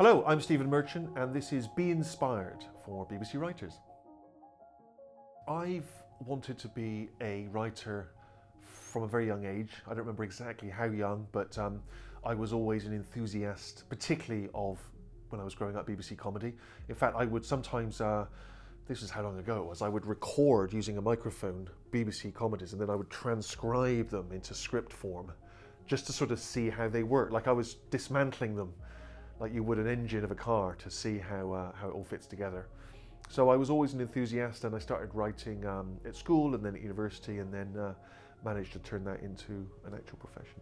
Hello, I'm Stephen Merchant and this is Be Inspired for BBC Writers. I've wanted to be a writer from a very young age. I don't remember exactly how young, but I was always an enthusiast, particularly of when I was growing up BBC comedy. In fact, I would sometimes, this is how long ago it was, I would record using a microphone BBC comedies and then I would transcribe them into script form just to sort of see how they work, like I was dismantling them like you would an engine of a car to see how it all fits together. So I was always an enthusiast and I started writing at school and then at university and then managed to turn that into an actual profession.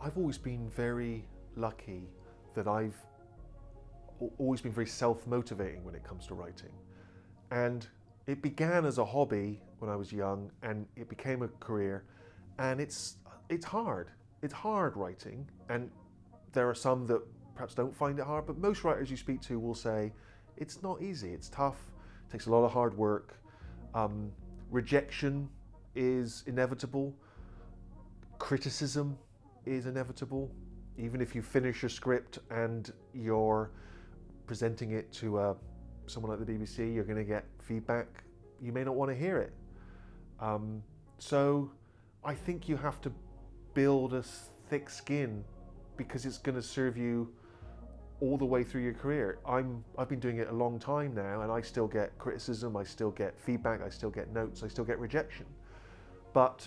I've always been very lucky that I've always been very self-motivating when it comes to writing. And it began as a hobby when I was young and it became a career, and it's hard. It's hard writing, and there are some that perhaps don't find it hard, but most writers you speak to will say it's not easy, it's tough, it takes a lot of hard work. Rejection is inevitable, criticism is inevitable. Even if you finish your script and you're presenting it to someone like the BBC, you're going to get feedback. You may not want to hear it. So I think you have to build a thick skin because it's going to serve you all the way through your career. I've been doing it a long time now and I still get criticism, I still get feedback, I still get notes, I still get rejection. But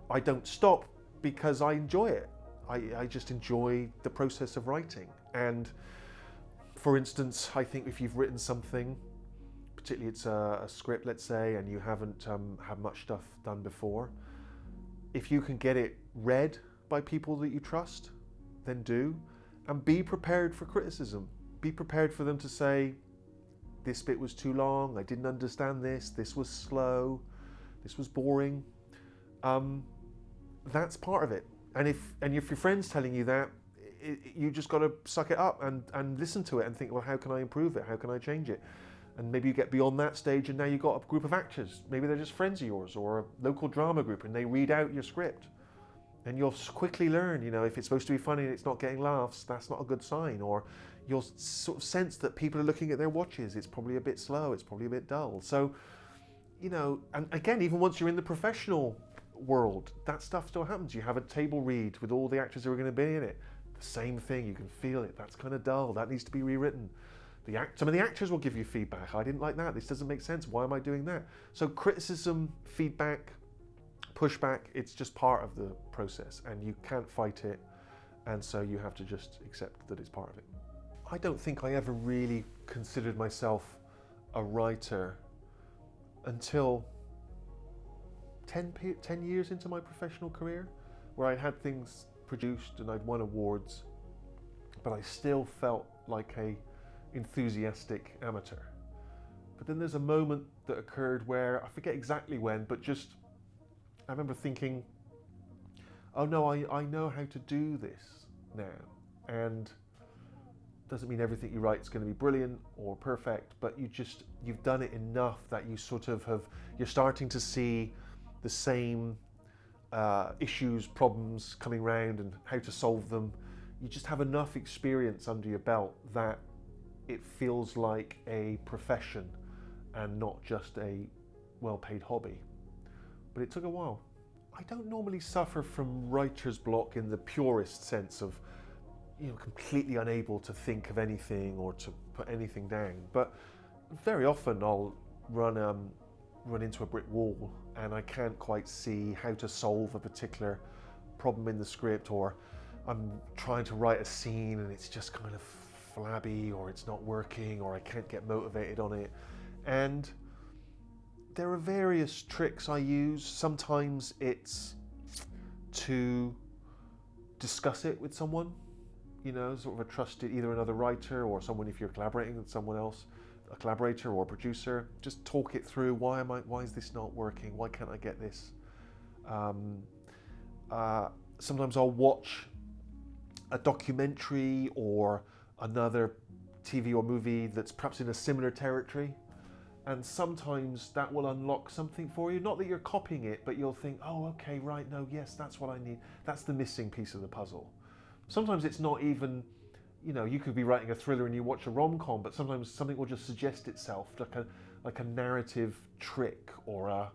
I don't stop because I enjoy it. I just enjoy the process of writing. And for instance, I think if you've written something, particularly it's a script, let's say, and you haven't had much stuff done before, if you can get it read by people that you trust, then do. And be prepared for criticism. Be prepared for them to say, this bit was too long, I didn't understand this was slow, this was boring. That's part of it. And if your friend's telling you that, you just got to suck it up and listen to it and think, well, how can I improve it? How can I change it? And maybe you get beyond that stage and now you've got a group of actors. Maybe they're just friends of yours or a local drama group and they read out your script. And you'll quickly learn, if it's supposed to be funny and it's not getting laughs, that's not a good sign. Or you'll sort of sense that people are looking at their watches. It's probably a bit slow, it's probably a bit dull. So, and again, even once you're in the professional world, that stuff still happens. You have a table read with all the actors who are going to be in it. The same thing, you can feel it. That's kind of dull, that needs to be rewritten. Some of the actors will give you feedback. I didn't like that, this doesn't make sense, why am I doing that? So criticism, feedback, pushback, it's just part of the process and you can't fight it, and so you have to just accept that it's part of it. I don't think I ever really considered myself a writer until 10 years into my professional career, where I had things produced and I'd won awards, but I still felt like a enthusiastic amateur. But then there's a moment that occurred where, I forget exactly when, but just I remember thinking, oh no, I know how to do this now. And doesn't mean everything you write is going to be brilliant or perfect, but you've done it enough that you sort of you're starting to see the same issues, problems coming around and how to solve them. You just have enough experience under your belt that it feels like a profession and not just a well-paid hobby. But it took a while. I don't normally suffer from writer's block in the purest sense of, completely unable to think of anything or to put anything down. But very often I'll run into a brick wall and I can't quite see how to solve a particular problem in the script, or I'm trying to write a scene and it's just kind of flabby, or it's not working, or I can't get motivated on it. And there are various tricks I use. Sometimes it's to discuss it with someone, sort of a trusted, either another writer or someone, if you're collaborating with someone else, a collaborator or a producer, just talk it through. Why is this not working? Why can't I get this? Sometimes I'll watch a documentary or another TV or movie that's perhaps in a similar territory, and sometimes that will unlock something for you. Not that you're copying it, but you'll think, oh, okay, right, no, yes, that's what I need. That's the missing piece of the puzzle. Sometimes it's not even you could be writing a thriller and you watch a rom-com, but sometimes something will just suggest itself, like a narrative trick or a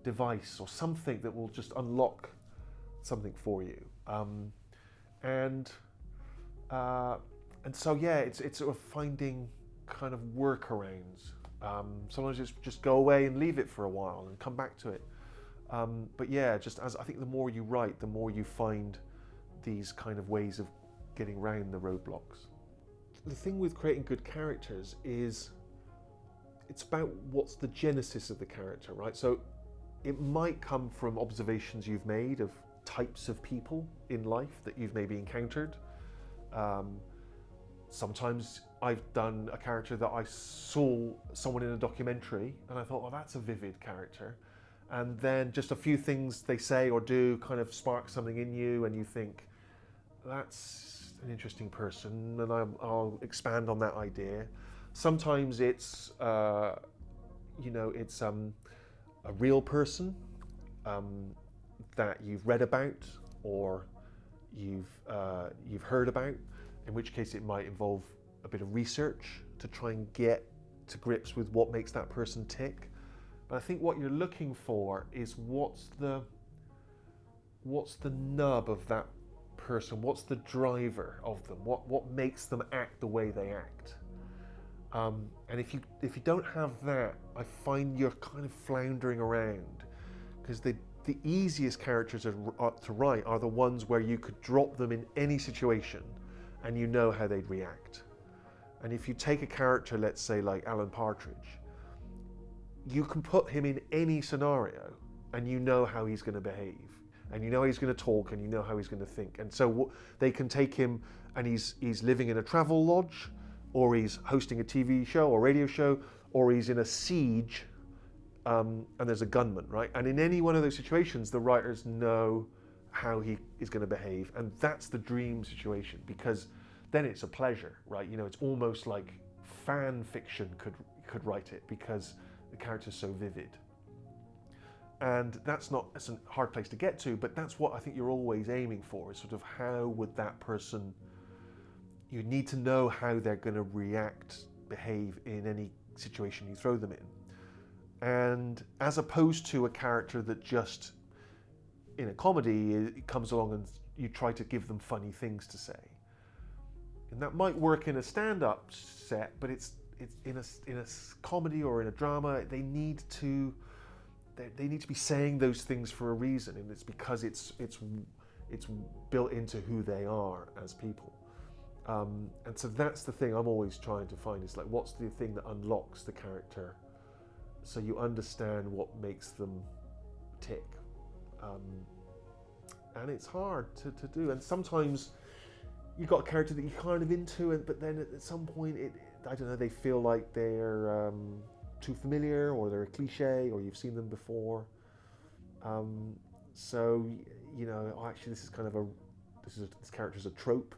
device or something that will just unlock something for you. And so it's sort of finding kind of workarounds. Sometimes it's just go away and leave it for a while and come back to it. But just as I think the more you write, the more you find these kind of ways of getting around the roadblocks. The thing with creating good characters is it's about what's the genesis of the character, right? So it might come from observations you've made of types of people in life that you've maybe encountered. Sometimes I've done a character that I saw someone in a documentary and I thought, oh, that's a vivid character. And then just a few things they say or do kind of spark something in you and you think, that's an interesting person, and I'll expand on that idea. Sometimes it's, it's a real person that you've read about or you've heard about, in which case it might involve a bit of research to try and get to grips with what makes that person tick. But I think what you're looking for is what's the nub of that person, what's the driver of them, what makes them act the way they act. And if you don't have that, I find you're kind of floundering around, because the easiest characters to write are the ones where you could drop them in any situation and you know how they'd react. And if you take a character, let's say like Alan Partridge, you can put him in any scenario and you know how he's going to behave, and you know how he's going to talk, and you know how he's going to think. And so they can take him and he's living in a travel lodge, or he's hosting a TV show or radio show, or he's in a siege and there's a gunman, right? And in any one of those situations, the writers know how he is going to behave, and that's the dream situation, because then it's a pleasure, right? It's almost like fan fiction could write it, because the character's so vivid. And that's a hard place to get to, but that's what I think you're always aiming for, is sort of how would that person, you need to know how they're going to react, behave in any situation you throw them in. And as opposed to a character that just, in a comedy, it comes along and you try to give them funny things to say. And that might work in a stand-up set, but it's in a comedy or in a drama, they need to be saying those things for a reason, and it's because it's built into who they are as people. And so that's the thing I'm always trying to find, is like, what's the thing that unlocks the character so you understand what makes them tick. And it's hard to do. And sometimes you've got a character that you're kind of into, but then at some point, I don't know, they feel like they're too familiar, or they're a cliche, or you've seen them before. Actually this character's a trope.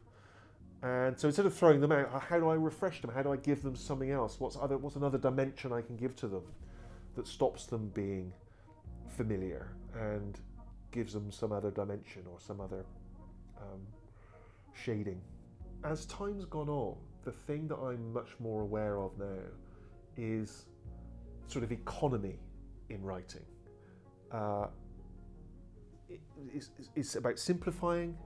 And so instead of throwing them out, how do I refresh them? How do I give them something else? What's another dimension I can give to them that stops them being familiar and gives them some other dimension or some other shading? As time's gone on, the thing that I'm much more aware of now is sort of economy in writing. It's about simplifying,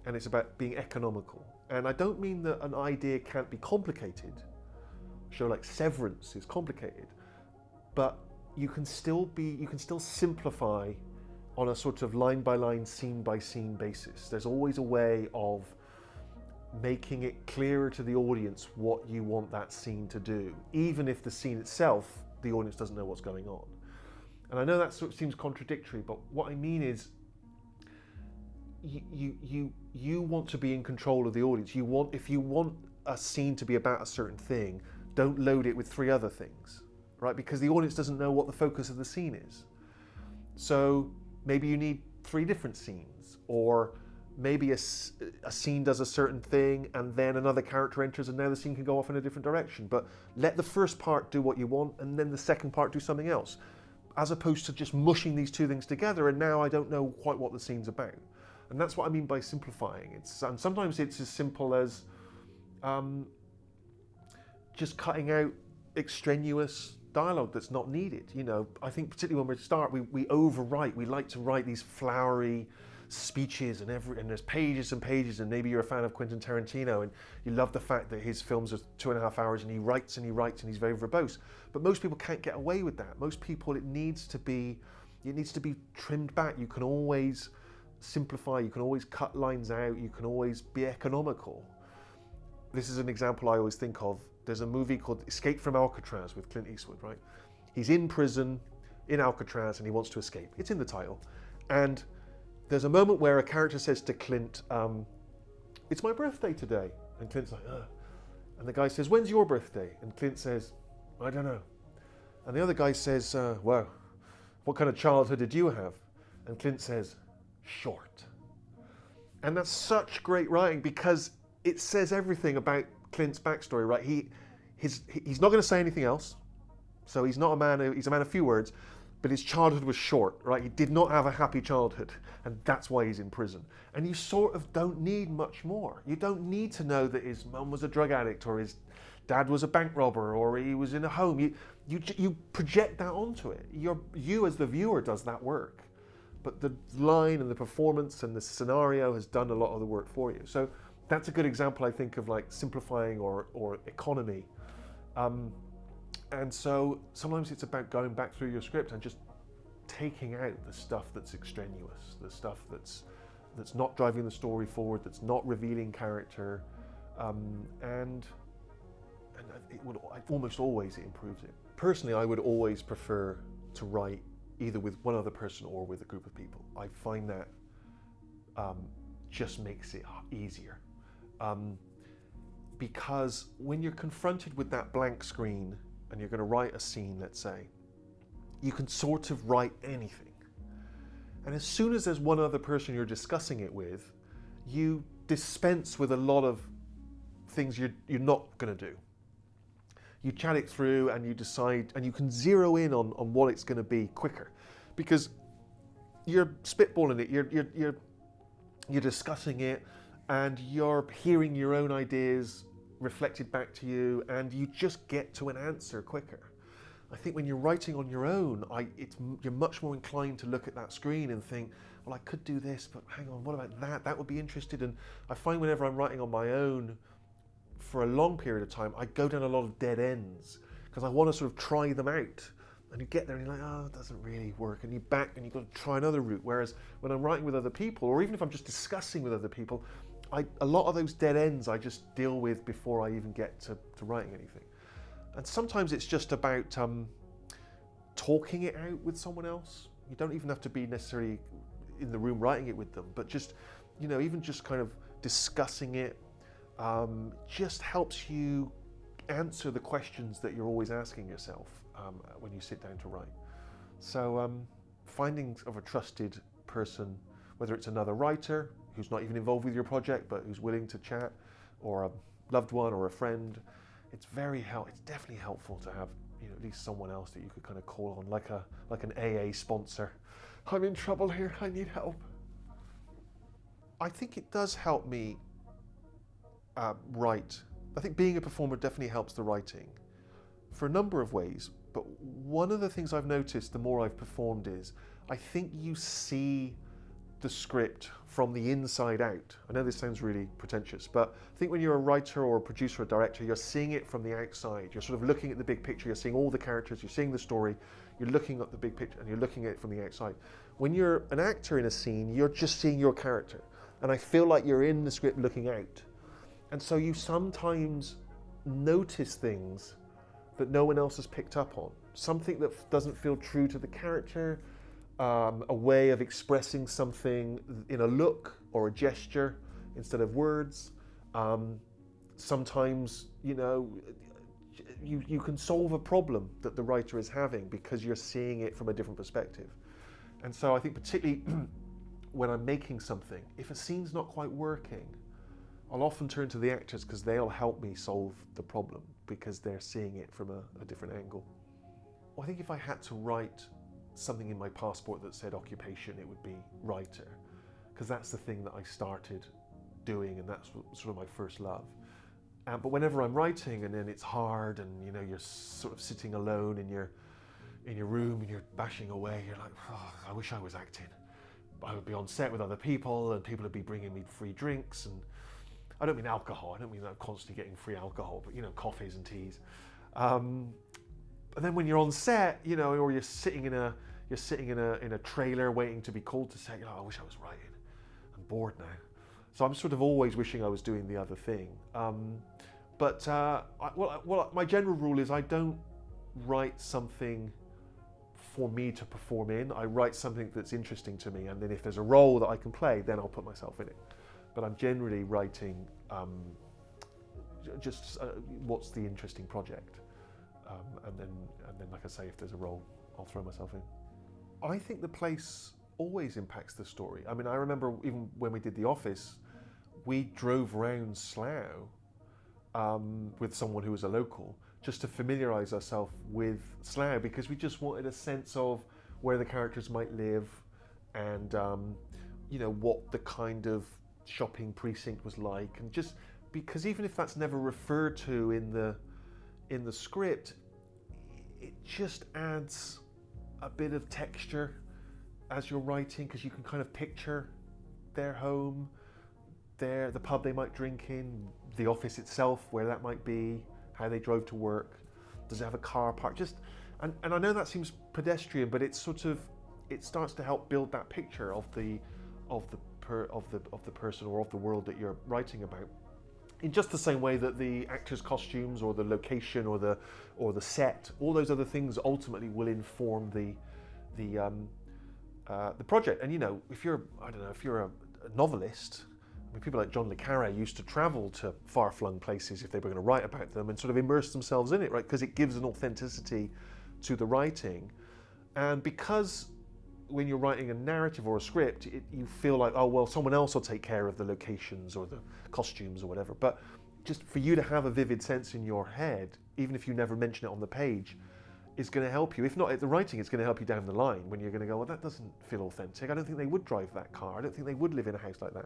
and it's about being economical. And I don't mean that an idea can't be complicated. A show like Severance is complicated, but you can still simplify on a sort of line by line, scene by scene basis. There's always a way of making it clearer to the audience what you want that scene to do, even if the scene itself, the audience doesn't know what's going on. And I know that sort of seems contradictory, but what I mean is, you want to be in control of the audience. If you want a scene to be about a certain thing, don't load it with 3 other things, right? Because the audience doesn't know what the focus of the scene is. So maybe you need 3 different scenes, or maybe a scene does a certain thing and then another character enters and now the scene can go off in a different direction. But let the first part do what you want and then the second part do something else, as opposed to just mushing these 2 things together and now I don't know quite what the scene's about. And that's what I mean by simplifying. And sometimes it's as simple as um, just cutting out extraneous dialogue that's not needed. You know, I think particularly when we start, we overwrite. We like to write these flowery speeches and there's pages and pages, and maybe you're a fan of Quentin Tarantino and you love the fact that his films are 2.5 hours and he writes and he writes and he's very verbose. But most people can't get away with that. Most people, it needs to be trimmed back. You can always simplify, you can always cut lines out, you can always be economical. This is an example I always think of. There's a movie called Escape from Alcatraz with Clint Eastwood, right? He's in prison in Alcatraz and he wants to escape. It's in the title. And there's a moment where a character says to Clint, it's my birthday today. And Clint's like, ugh. And the guy says, when's your birthday? And Clint says, I don't know. And the other guy says, wow, what kind of childhood did you have? And Clint says, short. And that's such great writing because it says everything about Clint's backstory, right? He's not going to say anything else. So he's a man of few words, but his childhood was short, right? He did not have a happy childhood, and that's why he's in prison. And you sort of don't need much more. You don't need to know that his mum was a drug addict or his dad was a bank robber or he was in a home. You project that onto it. You as the viewer does that work. But the line and the performance and the scenario has done a lot of the work for you. So that's a good example, I think, of like simplifying or economy. And so sometimes it's about going back through your script and just taking out the stuff that's extraneous, the stuff that's not driving the story forward, that's not revealing character, and almost always it improves it. Personally, I would always prefer to write either with one other person or with a group of people. I find that just makes it easier. Because when you're confronted with that blank screen and you're going to write a scene, let's say, you can sort of write anything. And as soon as there's one other person you're discussing it with, you dispense with a lot of things you're not going to do. You chat it through and you decide, and you can zero in on what it's going to be quicker, because you're spitballing it, you're discussing it, and you're hearing your own ideas reflected back to you, and you just get to an answer quicker. I think when you're writing on your own, you're much more inclined to look at that screen and think, well, I could do this, but hang on, what about that? That would be interesting. And I find whenever I'm writing on my own for a long period of time, I go down a lot of dead ends because I want to sort of try them out. And you get there and you're like, oh, it doesn't really work. And you're back and you've got to try another route. Whereas when I'm writing with other people, or even if I'm just discussing with other people, a lot of those dead ends I just deal with before I even get to writing anything. And sometimes it's just about talking it out with someone else. You don't even have to be necessarily in the room writing it with them, but just, even just kind of discussing it just helps you answer the questions that you're always asking yourself when you sit down to write. So finding of a trusted person, whether it's another writer who's not even involved with your project but who's willing to chat, or a loved one or a friend, it's definitely helpful to have at least someone else that you could kind of call on, like an AA sponsor. I'm in trouble here, I need help. I think it does help me write. I think being a performer definitely helps the writing for a number of ways, but one of the things I've noticed the more I've performed is I think you see the script from the inside out. I know this sounds really pretentious, but I think when you're a writer or a producer or a director, you're seeing it from the outside. You're sort of looking at the big picture, you're seeing all the characters, you're seeing the story, you're looking at the big picture and you're looking at it from the outside. When you're an actor in a scene, you're just seeing your character. And I feel like you're in the script looking out. And so you sometimes notice things that no one else has picked up on. Something that doesn't feel true to the character, a way of expressing something in a look or a gesture instead of words. Sometimes, you can solve a problem that the writer is having because you're seeing it from a different perspective. And so I think particularly when I'm making something, if a scene's not quite working, I'll often turn to the actors because they'll help me solve the problem because they're seeing it from a different angle. Well, I think if I had to write something in my passport that said occupation, it would be writer, because that's the thing that I started doing and that's sort of my first love. But whenever I'm writing and then it's hard and you're sort of sitting alone in your room and you're bashing away, you're like, oh, I wish I was acting. I would be on set with other people and people would be bringing me free drinks, and I don't mean alcohol. I don't mean that I'm constantly getting free alcohol, but coffees and teas. But then when you're on set, or you're sitting in a trailer waiting to be called to set, I wish I was writing. I'm bored now. So I'm sort of always wishing I was doing the other thing. My general rule is I don't write something for me to perform in. I write something that's interesting to me, and then if there's a role that I can play, then I'll put myself in it. But I'm generally writing what's the interesting project, and then like I say, if there's a role, I'll throw myself in. I think the place always impacts the story. I mean, I remember even when we did The Office, we drove around Slough with someone who was a local, just to familiarise ourselves with Slough, because we just wanted a sense of where the characters might live, and what the kind of shopping precinct was like, and just because even if that's never referred to in the script, it just adds a bit of texture as you're writing, because you can kind of picture their home, the pub they might drink in, the office itself, where that might be, how they drove to work, does it have a car park, and I know that seems pedestrian, but it starts to help build that picture of the person or of the world that you're writing about, in just the same way that the actors' costumes or the location or the set, all those other things ultimately will inform the project. And if you're a novelist, I mean, people like John le Carré used to travel to far-flung places if they were going to write about them and sort of immerse themselves in it, right? Because it gives an authenticity to the writing. And because when you're writing a narrative or a script, you feel like, oh, well, someone else will take care of the locations or the costumes or whatever. But just for you to have a vivid sense in your head, even if you never mention it on the page, is going to help you. If not at the writing, it's going to help you down the line when you're going to go, well, that doesn't feel authentic. I don't think they would drive that car. I don't think they would live in a house like that.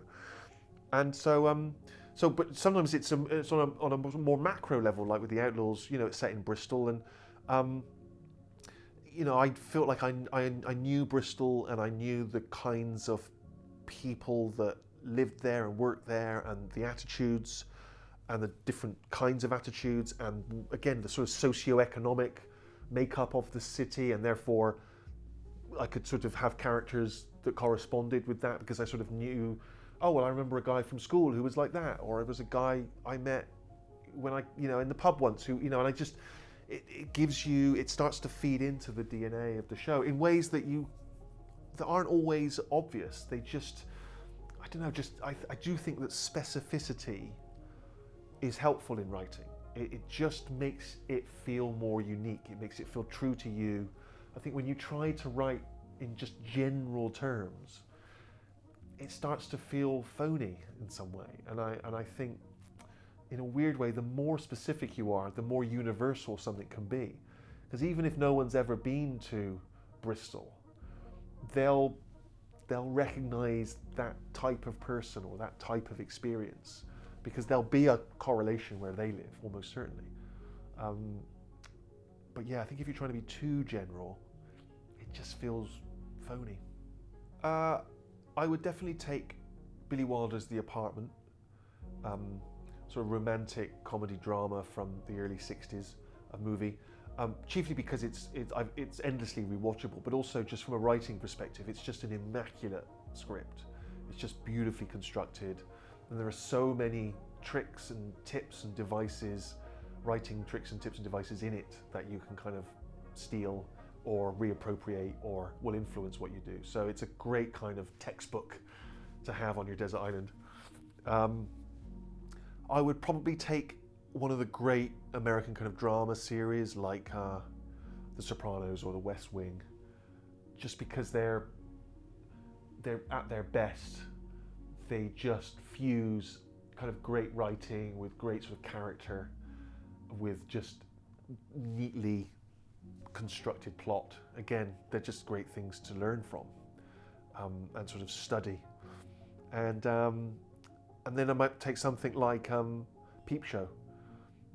And but sometimes it's on a more macro level, like with the Outlaws. It's set in Bristol, and I felt like I knew Bristol, and I knew the kinds of people that lived there and worked there, and the attitudes, and the different kinds of attitudes, and again the sort of socio-economic makeup of the city, and therefore I could sort of have characters that corresponded with that, because I sort of knew, oh, well, I remember a guy from school who was like that, or it was a guy I met when in the pub once who, and I just, it starts to feed into the DNA of the show in ways that aren't always obvious. They just, I don't know, I do think that specificity is helpful in writing. It just makes it feel more unique. It makes it feel true to you. I think when you try to write in just general terms, it starts to feel phony in some way. And I think, in a weird way, the more specific you are, the more universal something can be. Because even if no one's ever been to Bristol, they'll recognize that type of person or that type of experience, because there'll be a correlation where they live, almost certainly. But yeah, I think if you're trying to be too general, it just feels phony. I would definitely take Billy Wilder's The Apartment, sort of romantic comedy drama from the early 60s, a movie, chiefly because it's endlessly rewatchable, but also just from a writing perspective, it's just an immaculate script. It's just beautifully constructed, and there are so many tricks and tips and devices, writing tricks and tips and devices in it that you can kind of steal or reappropriate or will influence what you do. So it's a great kind of textbook to have on your desert island. I would probably take one of the great American kind of drama series like The Sopranos or The West Wing, just because they're at their best. They just fuse kind of great writing with great sort of character, with just neatly constructed plot. Again, they're just great things to learn from and sort of study. And then I might take something like Peep Show,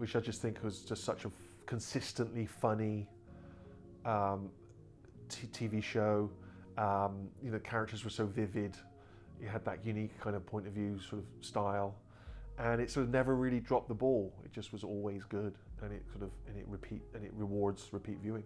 which I just think was just such a consistently funny TV show. You know, characters were so vivid. You had that unique kind of point of view sort of style, and it sort of never really dropped the ball. It just was always good, and it rewards repeat viewing.